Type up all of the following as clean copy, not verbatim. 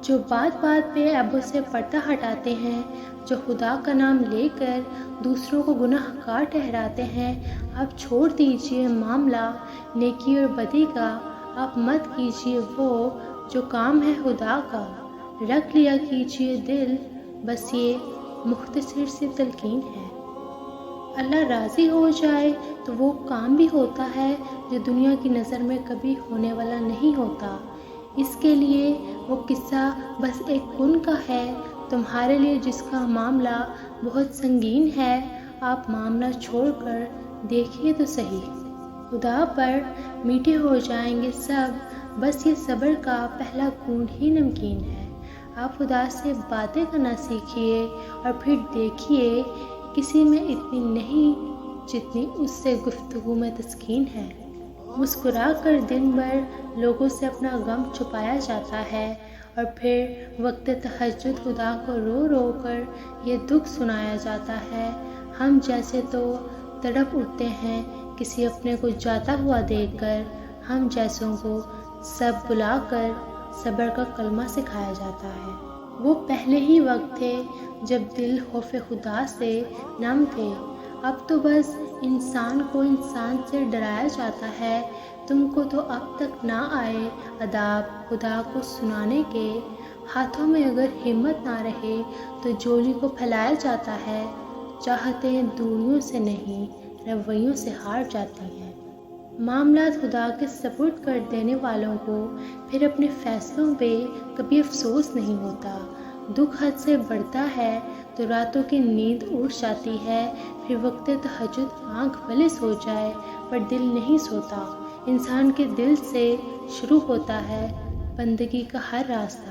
جو بات بات پہ ایبوں سے پردہ ہٹاتے ہیں، جو خدا کا نام لے کر دوسروں کو گناہ گار ٹھہراتے ہیں، آپ چھوڑ دیجئے معاملہ نیکی اور بدی کا، آپ مت کیجئے وہ جو کام ہے خدا کا، رکھ لیا کیجئے دل، بس یہ مختصر سی تلقین ہے۔ اللہ راضی ہو جائے تو وہ کام بھی ہوتا ہے جو دنیا کی نظر میں کبھی ہونے والا نہیں ہوتا۔ اس کے لیے وہ قصہ بس ایک کن کا ہے۔ تمہارے لیے جس کا معاملہ بہت سنگین ہے، آپ معاملہ چھوڑ کر دیکھیے تو صحیح۔ خدا پر میٹھے ہو جائیں گے سب، بس یہ صبر کا پہلا گھونٹ ہی نمکین ہے۔ آپ خدا سے باتیں کرنا سیکھیے اور پھر دیکھیے کسی میں اتنی نہیں جتنی اس سے گفتگو میں تسکین ہے۔ مسکرا کر دن بھر لوگوں سے اپنا غم چھپایا جاتا ہے اور پھر وقت تہجد خدا کو رو رو کر یہ دکھ سنایا جاتا ہے۔ ہم جیسے تو تڑپ اٹھتے ہیں کسی اپنے کو جاتا ہوا دیکھ کر، ہم جیسوں کو سب بلا کر صبر کا کلمہ سکھایا جاتا ہے۔ وہ پہلے ہی وقت تھے جب دل خوف خدا سے نم تھے، اب تو بس انسان کو انسان سے ڈرایا جاتا ہے۔ تم کو تو اب تک نہ آئے آداب خدا کو سنانے کے، ہاتھوں میں اگر ہمت نہ رہے تو جولی کو پھیلایا جاتا ہے۔ چاہتیں دوریوں سے نہیں رویوں سے ہار جاتی ہیں۔ معاملات خدا کے سپرد کر دینے والوں کو پھر اپنے فیصلوں پہ کبھی افسوس نہیں ہوتا۔ دکھ حد سے بڑھتا ہے تو راتوں کی نیند اڑ جاتی ہے، پھر وقت تہجد آنکھ بھلے سو جائے پر دل نہیں سوتا۔ انسان کے دل سے شروع ہوتا ہے بندگی کا ہر راستہ۔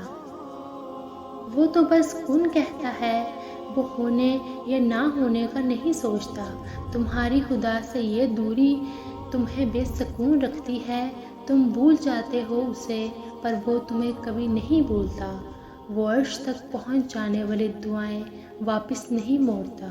وہ تو بس کن کہتا ہے، وہ ہونے یا نہ ہونے کا نہیں سوچتا۔ تمہاری خدا سے یہ دوری تمہیں بے سکون رکھتی ہے، تم بھول جاتے ہو اسے پر وہ تمہیں کبھی نہیں بھولتا۔ وہ عرش تک پہنچ جانے والی دعائیں واپس نہیں موڑتا۔